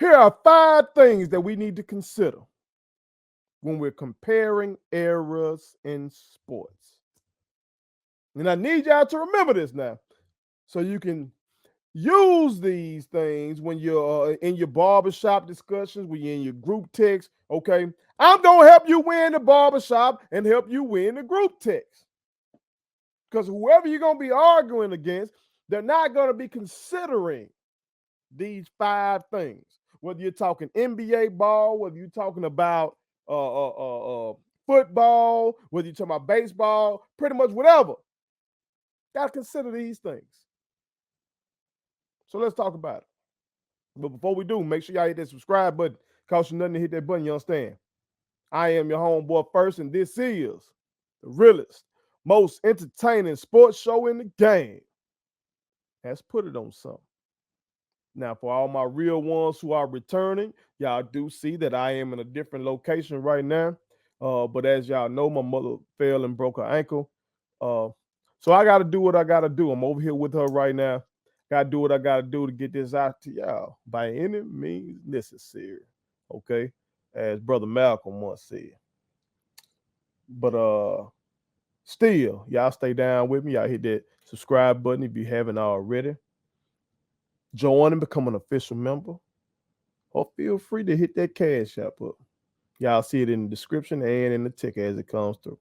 Here are 5 things that we need to consider when we're comparing eras in sports. And I need y'all to remember this now so you can use these things when you're in your barbershop discussions, when you're in your group text. Okay, I'm going to help you win the barbershop and help you win the group text. Because whoever you're going to be arguing against, they're not going to be considering these 5 things. Whether you're talking NBA ball, whether you're talking about football, whether you're talking about baseball, pretty much whatever. Got to consider these things. So let's talk about it. But before we do, make sure y'all hit that subscribe button. Cost you nothing to hit that button, you understand? I am your homeboy first, and this is the realest, most entertaining sports show in the game. Let's put it on something. Now, for all my real ones who are returning, y'all do see that I am in a different location right now. But as y'all know, my mother fell and broke her ankle. So I got to do what I got to do. I'm over here with her right now. Got to do what I got to do to get this out to y'all by any means necessary. Okay? As Brother Malcolm once said. But still, y'all stay down with me. Y'all hit that subscribe button if you haven't already. Join and become an official member. Or feel free to hit that Cashapp up. Y'all see it in the description and in the ticker as it comes through.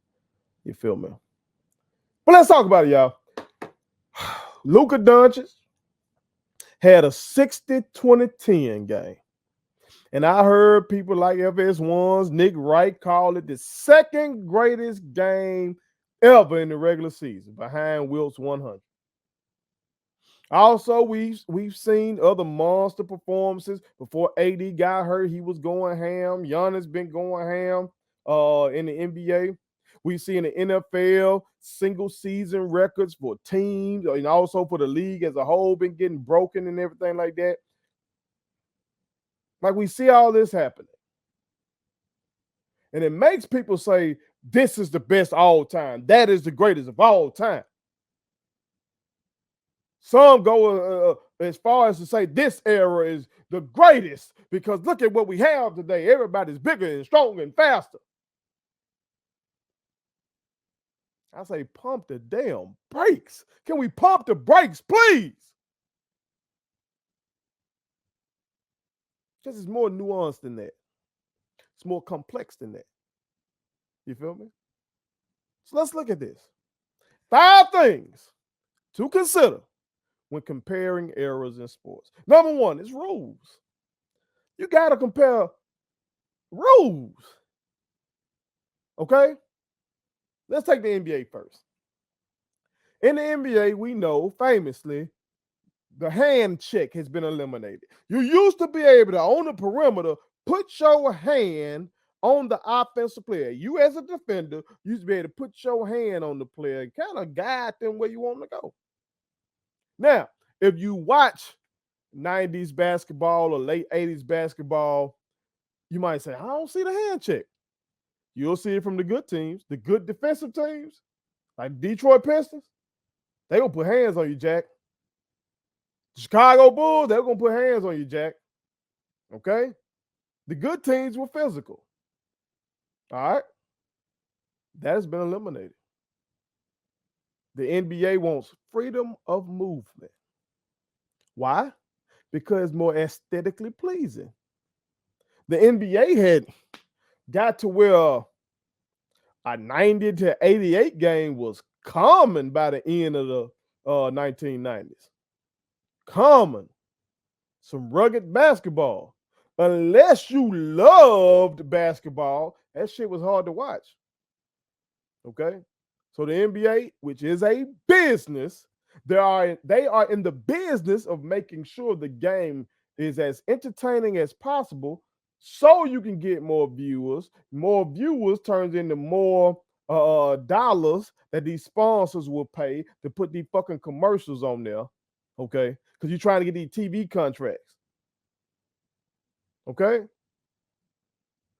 You feel me? But let's talk about it, y'all. Luka Doncic had a 60-20-10 game. And I heard people like FS1's Nick Wright call it the second greatest game ever in the regular season, behind Wilt's 100. Also, we've seen other monster performances. Before AD got hurt, he was going ham. Giannis been going ham in the NBA. We see in the NFL single season records for teams and also for the league as a whole been getting broken and everything like that. Like, we see all this happening. And it makes people say, this is the best all time. That is the greatest of all time. Some go as far as to say this era is the greatest because look at what we have today. Everybody's bigger and stronger and faster. I say pump the damn brakes. Can we pump the brakes, please? This is more nuanced than that. It's more complex than that. You feel me? So let's look at this. 5 things to consider when comparing eras in sports. Number 1 is rules. You got to compare rules. Okay? Let's take the NBA first. In the NBA, we know famously the hand check has been eliminated. You used to be able to, on the perimeter, put your hand on the offensive player. You as a defender used to be able to put your hand on the player and kind of guide them where you want them to go. Now, if you watch 90s basketball or late 80s basketball, you might say, I don't see the hand check. You'll see it from the good teams, the good defensive teams, like Detroit Pistons. They gonna put hands on you, Jack. The Chicago Bulls, they're gonna put hands on you, Jack. Okay? The good teams were physical. All right? That has been eliminated. The NBA wants freedom of movement. Why? Because it's more aesthetically pleasing. The NBA had got to where a 90 to 88 game was common by the end of the 1990s. Common. Some rugged basketball. Unless you loved basketball, that shit was hard to watch. Okay? So the NBA, which is a business, they are in the business of making sure the game is as entertaining as possible so you can get more viewers. More viewers turns into more dollars that these sponsors will pay to put these fucking commercials on there. Okay? Because you're trying to get these TV contracts. Okay?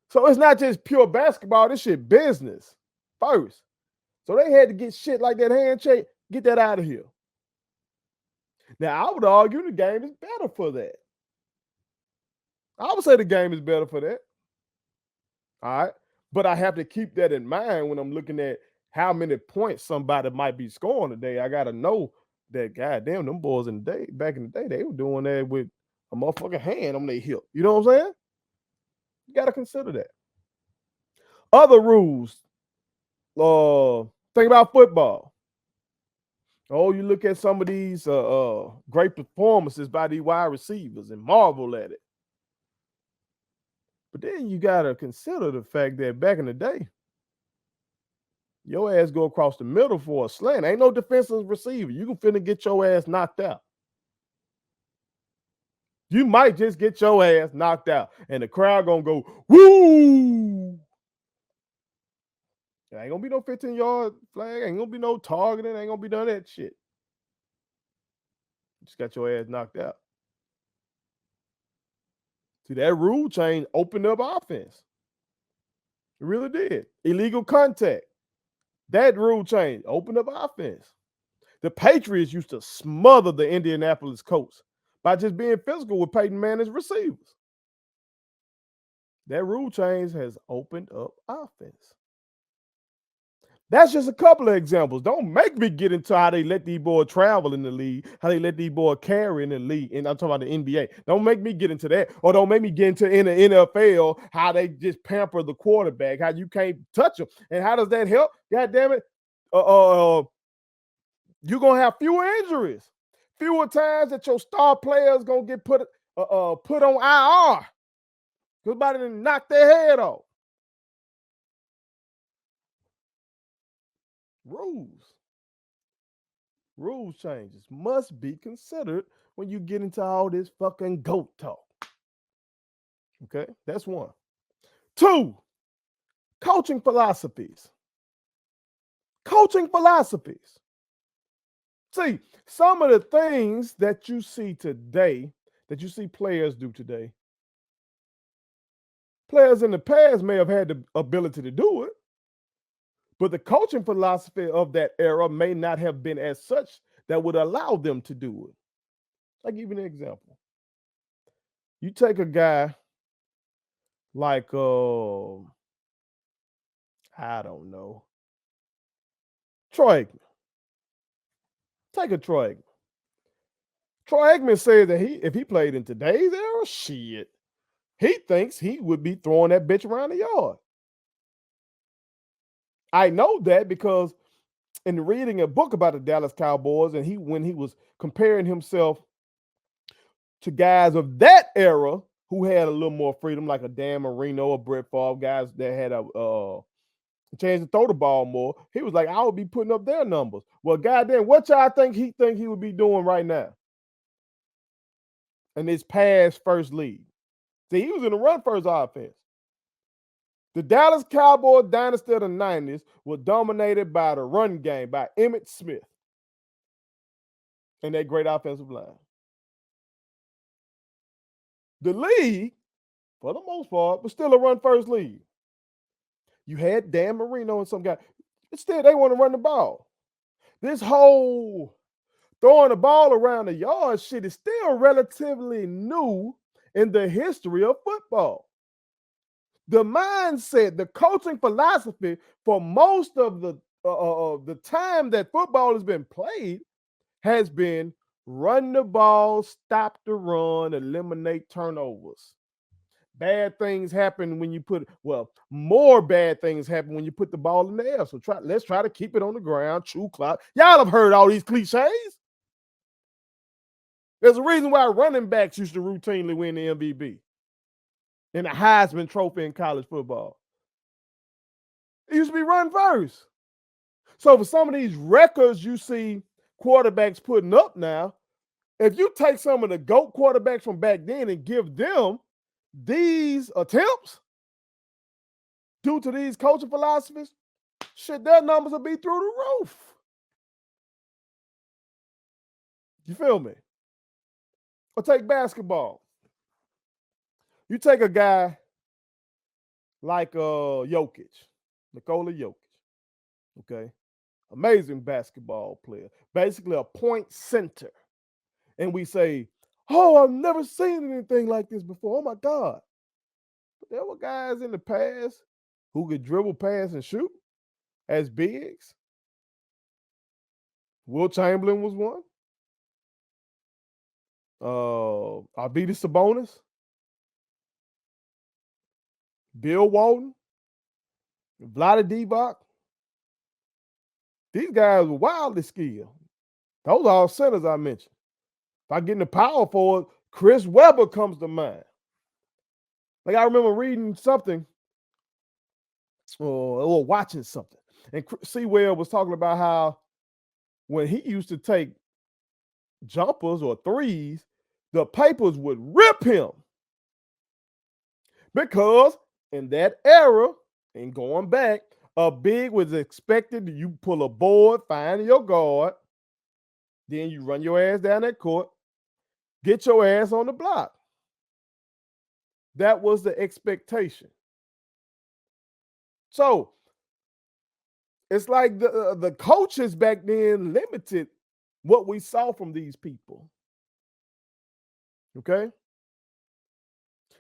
So it's not just pure basketball. This shit business first. So they had to get shit like that handshake, get that out of here. Now, I would argue the game is better for that. I would say the game is better for that. All right. But I have to keep that in mind when I'm looking at how many points somebody might be scoring today. I gotta know that goddamn them boys back in the day, they were doing that with a motherfucking hand on their hip. You know what I'm saying? You gotta consider that. Other rules. Think about football. Oh, you look at some of these great performances by these wide receivers and marvel at it. But then you gotta consider the fact that back in the day, your ass go across the middle for a slant. Ain't no defensive receiver. You can finna get your ass knocked out. You might just get your ass knocked out, and the crowd gonna go, woo! There ain't gonna be no 15-yard flag. Ain't gonna be no targeting. Ain't gonna be none of that shit. You just got your ass knocked out. See, that rule change opened up offense. It really did. Illegal contact. That rule change opened up offense. The Patriots used to smother the Indianapolis Colts by just being physical with Peyton Manning's receivers. That rule change has opened up offense. That's just a couple of examples. Don't make me get into how they let these boys travel in the league, how they let these boys carry in the league. And I'm talking about the NBA. Don't make me get into that. Or don't make me get into in the NFL, how they just pamper the quarterback, how you can't touch them. And how does that help? God damn it. You're going to have fewer injuries. Fewer times that your star players going to get put on IR. Because somebody done knock their head off. Rules changes must be considered when you get into all this fucking GOAT talk. Okay, that's one. Two, coaching philosophies. Coaching philosophies. See, some of the things that you see today, that you see players do today, players in the past may have had the ability to do it, but the coaching philosophy of that era may not have been as such that would allow them to do it. I'll give you an example. You take a guy like, I don't know, Troy Aikman. Take a Troy Aikman. Troy Aikman said that if he played in today's era, shit, he thinks he would be throwing that bitch around the yard. I know that because in reading a book about the Dallas Cowboys, and when he was comparing himself to guys of that era who had a little more freedom, like a Dan Marino or Brett Favre, guys that had a chance to throw the ball more, he was like, I would be putting up their numbers. Well, goddamn, what y'all think he would be doing right now in his past first league? See, he was in the run first offense. The Dallas Cowboys dynasty of the 90s was dominated by the run game, by Emmitt Smith and that great offensive line. The league, for the most part, was still a run first league. You had Dan Marino and some guy, but still they want to run the ball. This whole throwing the ball around the yard shit is still relatively new in the history of football. The mindset, the coaching philosophy for most of the time that football has been played has been run the ball, stop the run, eliminate turnovers. Bad things happen when you more bad things happen when you put the ball in the air. So let's try to keep it on the ground, true clock. Y'all have heard all these cliches. There's a reason why running backs used to routinely win the MVP and the Heisman Trophy in college football. It used to be run first. So for some of these records you see quarterbacks putting up now, if you take some of the GOAT quarterbacks from back then and give them these attempts due to these coaching philosophies, shit, their numbers will be through the roof. You feel me? Or take basketball. You take a guy like Jokic, Nikola Jokic, okay? Amazing basketball player, basically a point center. And we say, Oh, I've never seen anything like this before. Oh my God. But there were guys in the past who could dribble, pass, and shoot as bigs. Will Chamberlain was one. Arvidas Sabonis, Bill Walton, Vlade Divac. These guys were wildly skilled. Those are all centers I mentioned. If I get in the power forward, Chris Webber comes to mind. Like I remember reading something or watching something, and C. Webb was talking about how when he used to take jumpers or threes, the papers would rip him because in that era, and going back, a big was expected. You pull a board, find your guard, then you run your ass down that court, get your ass on the block. That was the expectation. So it's like the coaches back then limited what we saw from these people. Okay?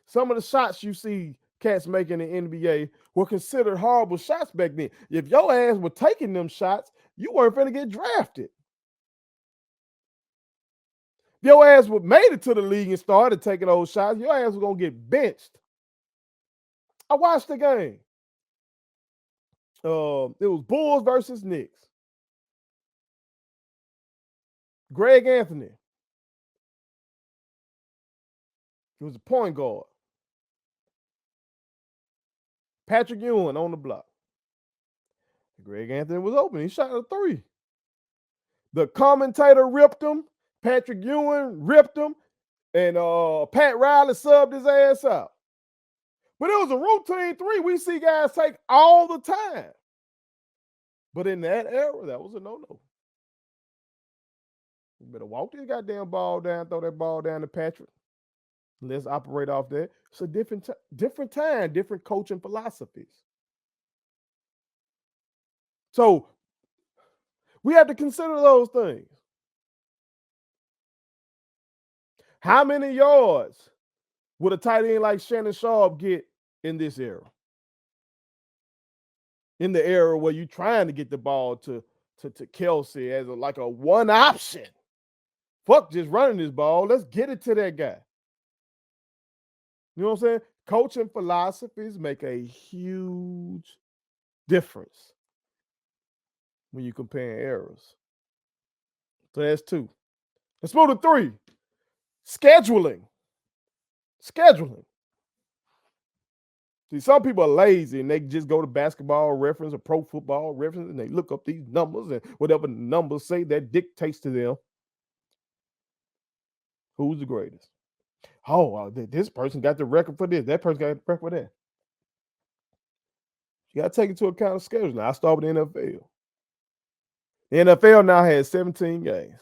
Some of the shots you see cats making in the NBA were considered horrible shots back then. If your ass were taking them shots, you weren't going to get drafted. If your ass would made it to the league and started taking those shots, your ass was going to get benched. I watched the game. It was Bulls versus Knicks. Greg Anthony. He was a point guard. Patrick Ewing on the block. Greg Anthony was open. He shot a three. The commentator ripped him. Patrick Ewing ripped him. And Pat Riley subbed his ass out. But it was a routine three we see guys take all the time. But in that era, that was a no-no. You better walk this goddamn ball down, throw that ball down to Patrick. Let's operate off that. It's a different time, different coaching philosophies. So we have to consider those things. How many yards would a tight end like Shannon Sharp get in this era? In the era where you're trying to get the ball to Kelsey as like a one option. Fuck just running this ball. Let's get it to that guy. You know what I'm saying? Coaching philosophies make a huge difference when you compare eras. So that's two. Let's move to three. Scheduling. See, some people are lazy and they just go to Basketball Reference or Pro Football Reference and they look up these numbers and whatever the numbers say that dictates to them who's the greatest. Oh, this person got the record for this. That person got the record for that. You got to take into account the schedule. Now, I start with the NFL. The NFL now has 17 games.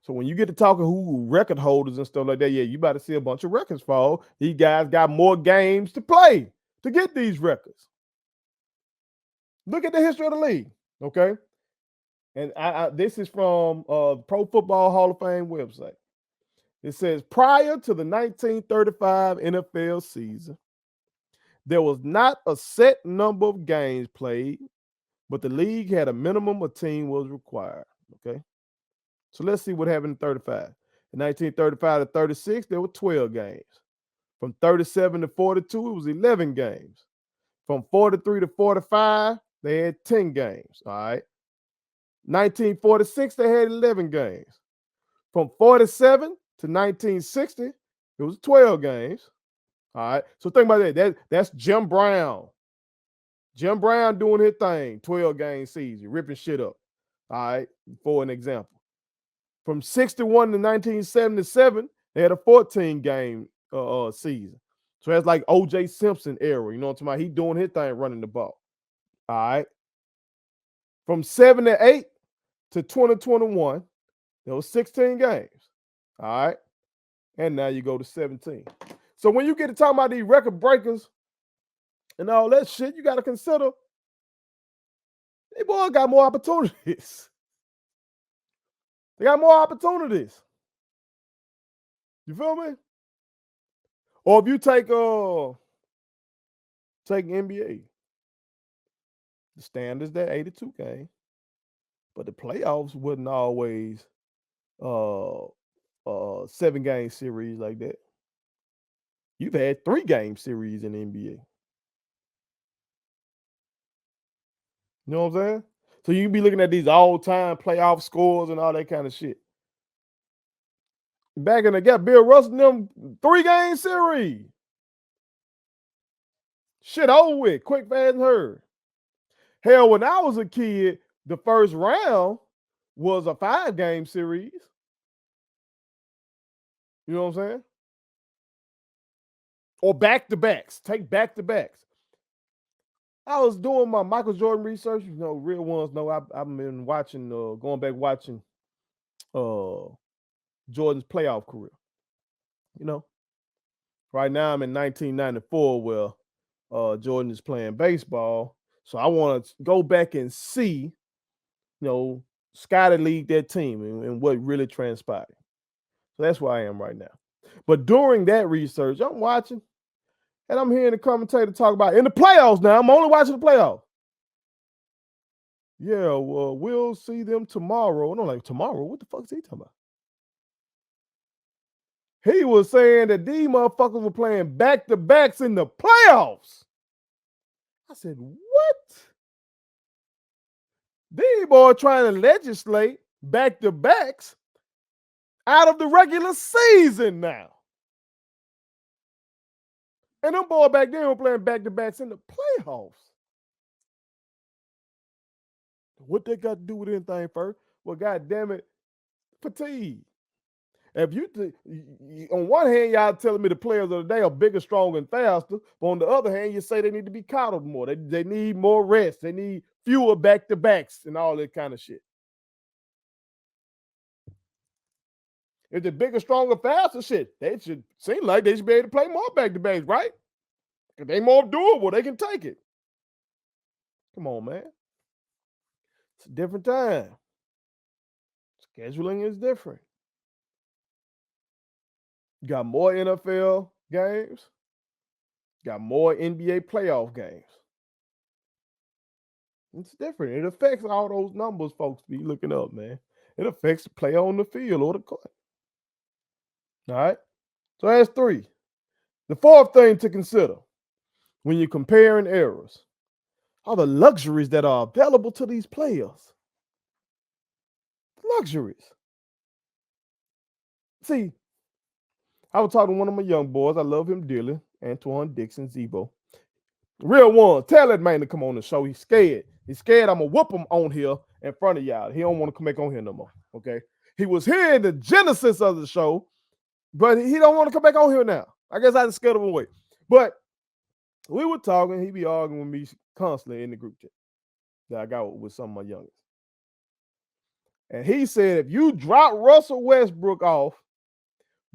So when you get to talking who record holders and stuff like that, yeah, you about to see a bunch of records fall. These guys got more games to play to get these records. Look at the history of the league, okay? And this is from Pro Football Hall of Fame website. It says, prior to the 1935 NFL season, there was not a set number of games played, but the league had a minimum a team was required, okay? So let's see what happened in 35. In 1935 to 36, there were 12 games. From 37 to 42, it was 11 games. From 43 to 45, they had 10 games, all right? 1946, they had 11 games. From 47 to 1960, it was 12 games. All right. So think about that. That's Jim Brown. Jim Brown doing his thing, 12-game season, ripping shit up. All right. For an example. From 61 to 1977, they had a 14-game season. So that's like O.J. Simpson era. You know what I'm talking about? He doing his thing running the ball. All right. From 78 to 2021, there was 16 games. All right. And now you go to 17. So when you get to talking about these record breakers and all that shit, you got to consider they boy got more opportunities. They got more opportunities. You feel me? Or if you take NBA, the standards that 82 game, but the playoffs wasn't always uh 7-game series like that. You've had 3-game series in the NBA. You know what I'm saying? So you can be looking at these all-time playoff scores and all that kind of shit. Back in the gap, Bill Russell, them 3-game series. Shit over with, quick, fast, and heard. Hell, when I was a kid, the first round was a 5-game series. You know what I'm saying? Or back-to-backs. Take back-to-backs. I was doing my Michael Jordan research. You know, real ones know I've been watching, going back watching Jordan's playoff career. You know, right now I'm in 1994 where Jordan is playing baseball. So I want to go back and see, you know, Scotty lead that team and what really transpired. So that's where I am right now. But during that research, I'm watching and I'm hearing the commentator talk about in the playoffs now. I'm only watching the playoffs. Yeah, well, we'll see them tomorrow. And I'm like, tomorrow? What the fuck is he talking about? He was saying that these motherfuckers were playing back-to-backs in the playoffs. I said, what? These boys trying to legislate back-to-backs out of the regular season now. And them boys back then were playing back-to-backs in the playoffs. What they got to do with anything first? Well, God damn it, fatigue. If you on one hand, y'all telling me the players of the day are bigger, stronger, and faster, but on the other hand, you say they need to be coddled more. They need more rest. They need fewer back-to-backs and all that kind of shit. If they're bigger, stronger, faster, shit, they should seem like they should be able to play more back-to-backs, right? If they more doable, they can take it. Come on, man. It's a different time. Scheduling is different. You got more NFL games, got more NBA playoff games. It's different. It affects all those numbers folks be looking up, man. It affects the play on the field or the court. All right. So that's 3. The 4th thing to consider when you're comparing errors are the luxuries that are available to these players. Luxuries. See, I was talking to one of my young boys. I love him dearly. Antoine Dixon, Zebo. Real one. Tell that man to come on the show. He's scared. He's scared I'm going to whoop him on here in front of y'all. He don't want to come back on here no more. Okay. He was here in the genesis of the show, but he don't want to come back on here now. I guess I just scared him away. But we were talking. He be arguing with me constantly in the group chat that I got with some of my youngest. And he said, if you drop Russell Westbrook off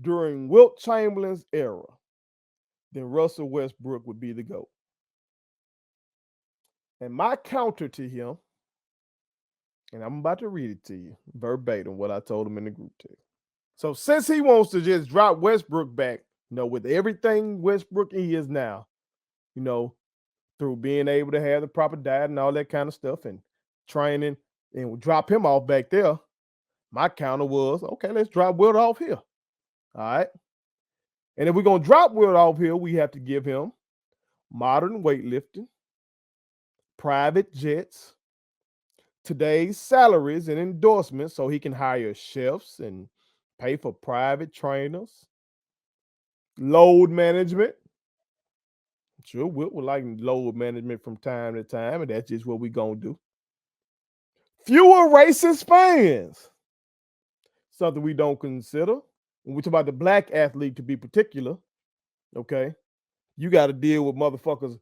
during Wilt Chamberlain's era, then Russell Westbrook would be the GOAT. And my counter to him, and I'm about to read it to you verbatim, what I told him in the group text. So since he wants to just drop Westbrook back, you know, with everything Westbrook is now, you know, through being able to have the proper diet and all that kind of stuff and training, and drop him off back there, my counter was, okay, let's drop Wilt off here. All right. And if we're going to drop Wilt off here, we have to give him modern weightlifting, private jets, today's salaries and endorsements so he can hire chefs and pay for private trainers, load management. Sure, Wilt would like load management from time to time, and that's just what we're going to do. Fewer racist fans. Something we don't consider. When we talk about the black athlete to be particular, okay, you got to deal with motherfuckers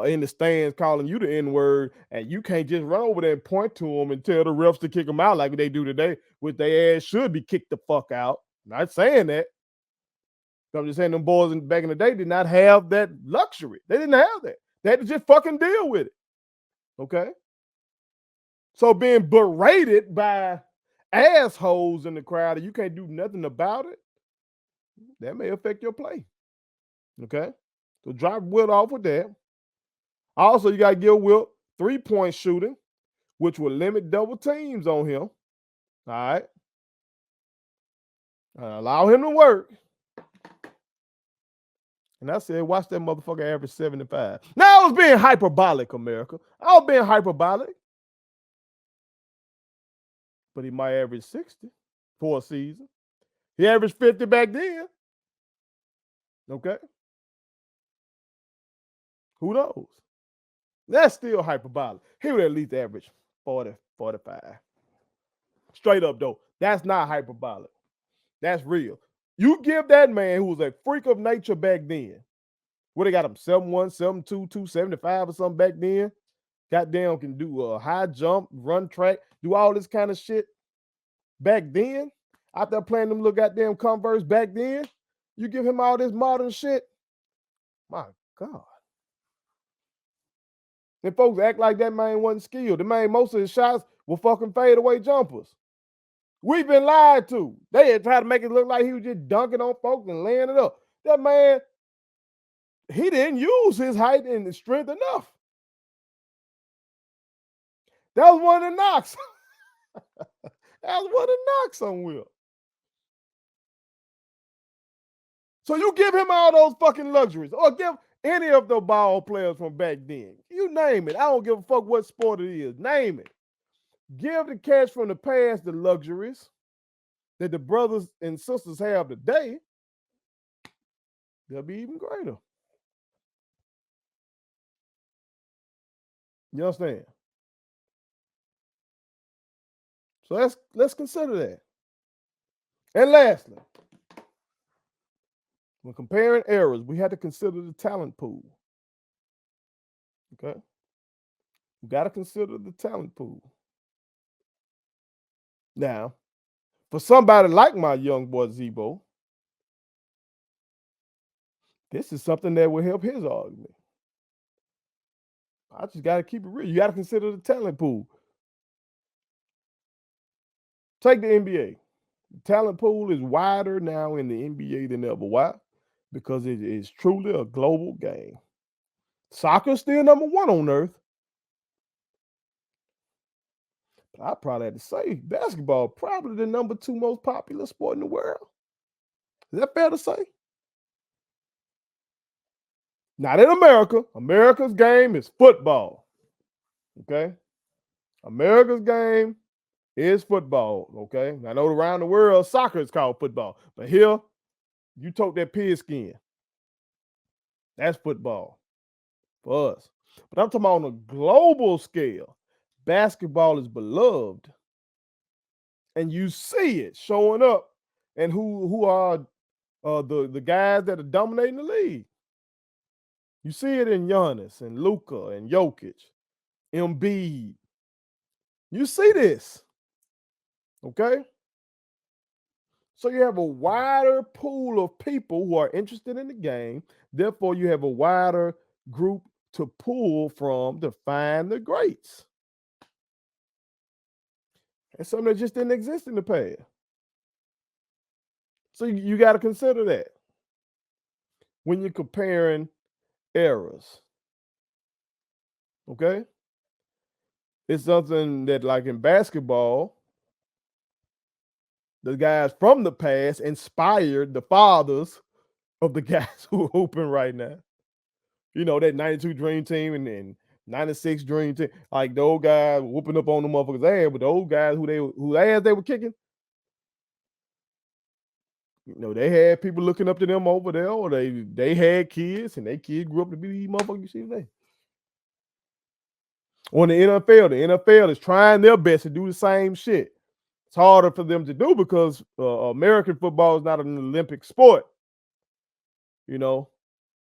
in the stands calling you the N-word, and you can't just run over there and point to them and tell the refs to kick them out like they do today, which their ass should be kicked the fuck out. Not saying that. I'm just saying them boys back in the day did not have that luxury. They didn't have that. They had to just fucking deal with it. Okay? So being berated by assholes in the crowd and you can't do nothing about it, That may affect your play. Okay? So drop Wilt off with that. Also, you got to give Wilt 3-point shooting, which will limit double teams on him. All right? Allow him to work. And I said, watch that motherfucker average 75. Now I was being hyperbolic, America. I was being hyperbolic. But he might average 60 for a season. He averaged 50 back then. Okay? Who knows? That's still hyperbolic. He would at least average 40, 45. Straight up, though. That's not hyperbolic. That's real. You give that man who was a freak of nature back then, what they got him, 7'1", 7'2", 275 or something back then. Goddamn can do a high jump, run track, do all this kind of shit back then. Out there playing them little goddamn Converse back then. You give him all this modern shit. My God. And folks act like that man wasn't skilled. The man, most of his shots were fucking fadeaway jumpers. We've been lied to. They had tried to make it look like he was just dunking on folks and laying it up. That man, he didn't use his height and strength enough. That was one of the knocks. That was one of the knocks on Will. So you give him all those fucking luxuries, or give any of the ball players from back then. You name it. I don't give a fuck what sport it is. Name it. Give the cats from the past the luxuries that the brothers and sisters have today. They'll be even greater. You understand? So let's consider that. And lastly, when comparing errors, we have to consider the talent pool. Okay? We got to consider the talent pool. Now, for somebody like my young boy Zebo, this is something that will help his argument. I just got to keep it real. You got to consider the talent pool. Take the NBA. The talent pool is wider now in the NBA than ever. Why? Because it is truly a global game. Soccer's still number one on earth. But I probably have to say basketball probably the number 2 most popular sport in the world. Is that fair to say? Not in America. America's game is football. Okay? America's game is football. Okay? I know around the world, soccer is called football. But here, you took that pigskin. That's football for us. But I'm talking about on a global scale. Basketball is beloved. And you see it showing up. And who are the guys that are dominating the league. You see it in Giannis and Luka and Jokic, Embiid. You see this, okay? So you have a wider pool of people who are interested in the game. Therefore, you have a wider group to pull from to find the greats. It's something that just didn't exist in the past. So you got to consider that when you're comparing eras. Okay? It's something that, like in basketball, the guys from the past inspired the fathers of the guys who are hooping right now. You know, that 92 Dream Team and then 96 Dream Team. Like those guys whooping up on the motherfuckers' ass, but those guys who ass they were kicking, you know, they had people looking up to them over there, or they had kids and they kids grew up to be these motherfuckers you see today. On the NFL is trying their best to do the same shit. It's harder for them to do because American football is not an Olympic sport, you know.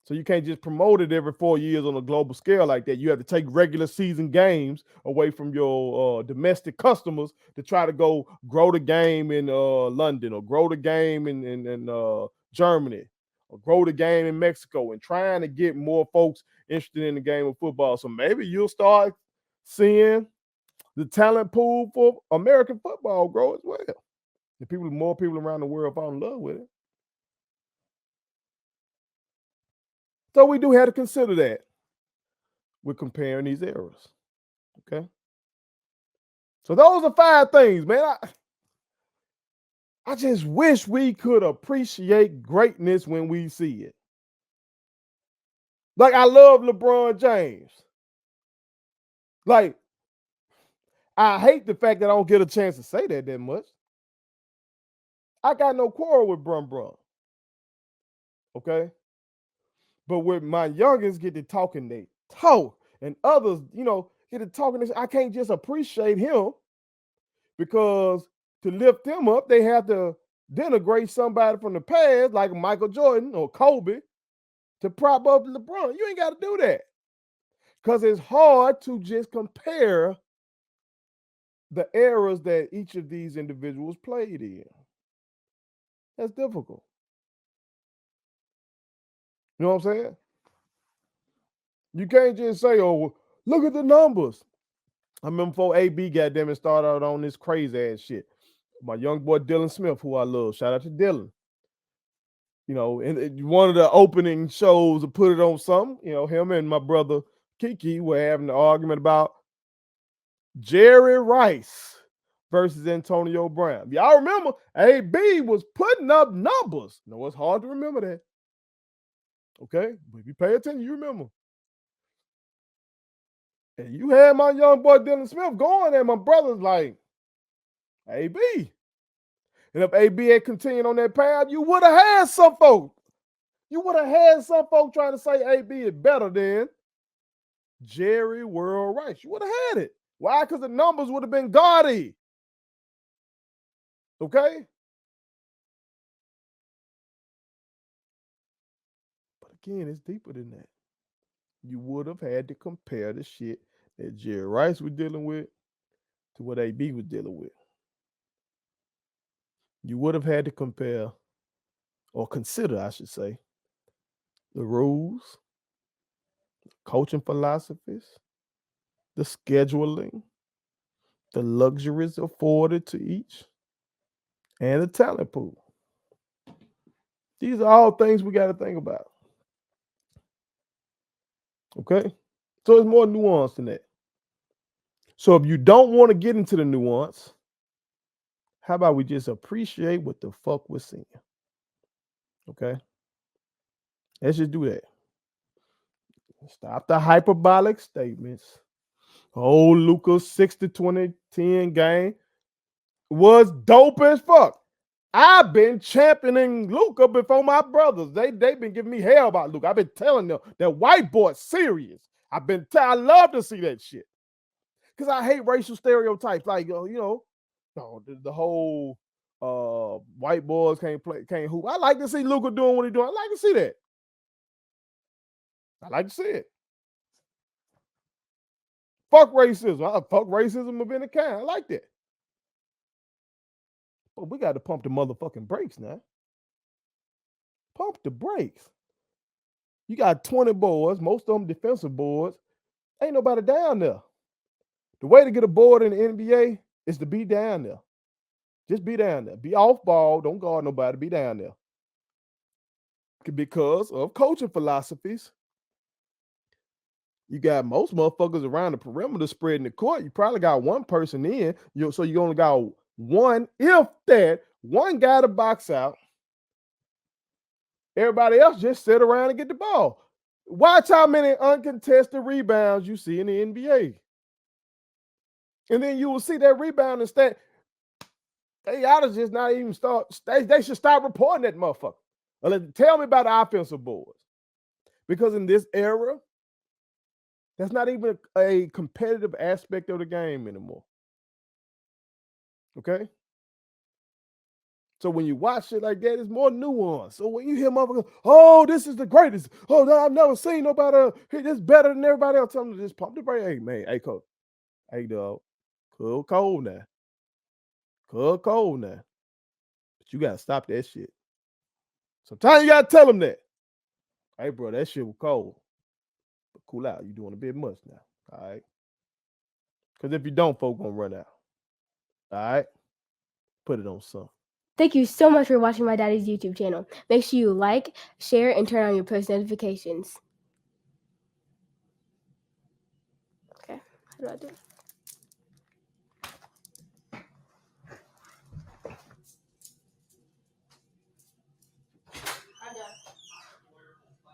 So you can't just promote it every 4 years on a global scale like that. You have to take regular season games away from your domestic customers to try to go grow the game in London, or grow the game in Germany, or grow the game in Mexico, and trying to get more folks interested in the game of football. So maybe you'll start seeing the talent pool for American football grow as well. More people around the world fall in love with it. So we do have to consider that we're comparing these eras. Okay. So those are 5 things, man. I just wish we could appreciate greatness when we see it. Like, I love LeBron James. Like, I hate the fact that I don't get a chance to say that much. I got no quarrel with Brum. Okay. But when my youngest get to talking, they talk. And others, get to talking, I can't just appreciate him, because to lift him up, they have to denigrate somebody from the past, like Michael Jordan or Kobe, to prop up LeBron. You ain't got to do that, because it's hard to just compare the eras that each of these individuals played in. That's difficult. You know what I'm saying? You can't just say, oh, look at the numbers. I remember before AB goddamn it started out on this crazy ass shit. My young boy Dylan Smith, who I love, shout out to Dylan. And one of the opening shows to put it on something, him and my brother Kiki were having an argument about Jerry Rice versus Antonio Brown. Y'all remember AB was putting up numbers. It's hard to remember that. Okay? But if you pay attention, you remember. And you had my young boy Dylan Smith going, and my brother's like, AB. And if AB had continued on that path, you would have had some folk. You would have had some folk trying to say AB is better than Jerry World Rice. You would have had it. Why? Because the numbers would have been gaudy. Okay? But again, it's deeper than that. You would have had to compare the shit that Jerry Rice was dealing with to what AB was dealing with. You would have had to compare, or consider, I should say, the rules, coaching philosophies, the scheduling, the luxuries afforded to each, and the talent pool. These are all things we got to think about. Okay? So it's more nuanced than that. So if you don't want to get into the nuance, how about we just appreciate what the fuck we're seeing? Okay? Let's just do that. Stop the hyperbolic statements. Oh, Luka's 60-20-10 game was dope as fuck. I've been championing Luka before my brothers. They've been giving me hell about Luka. I've been telling them that white boy's serious. I love to see that shit. Because I hate racial stereotypes. Like, the whole white boys can't hoop. I like to see Luka doing what he's doing. I like to see that. I like to see it. Fuck racism. Fuck racism of any kind. I like that. But we got to pump the motherfucking brakes now. Pump the brakes. You got 20 boards, most of them defensive boards. Ain't nobody down there. The way to get a board in the NBA is to be down there. Just be down there. Be off ball. Don't guard nobody. Be down there. Because of coaching philosophies, you got most motherfuckers around the perimeter spreading the court. You probably got one person in. So you only got one, if that, one guy to box out. Everybody else just sit around and get the ball. Watch how many uncontested rebounds you see in the NBA. And then you will see that rebounding stat. They ought to just not even start. They should stop reporting that motherfucker. Tell me about the offensive boards. Because in this era, that's not even a competitive aspect of the game anymore. Okay? So when you watch it like that, it's more nuance. So when you hear motherfuckers, oh, this is the greatest. Oh, no, I've never seen nobody this better than everybody else. Tell them to just pump the brake. Hey, man. Hey, coach. Hey, dog. Cold now. Cold now. But you got to stop that shit. Sometimes you got to tell them that. Hey, bro, that shit was cold. But cool out. You're doing a bit much now. All right? Because if you don't, folks going to run out. All right? Put it on something. Thank you so much for watching my daddy's YouTube channel. Make sure you like, share, and turn on your post notifications. How do I do it?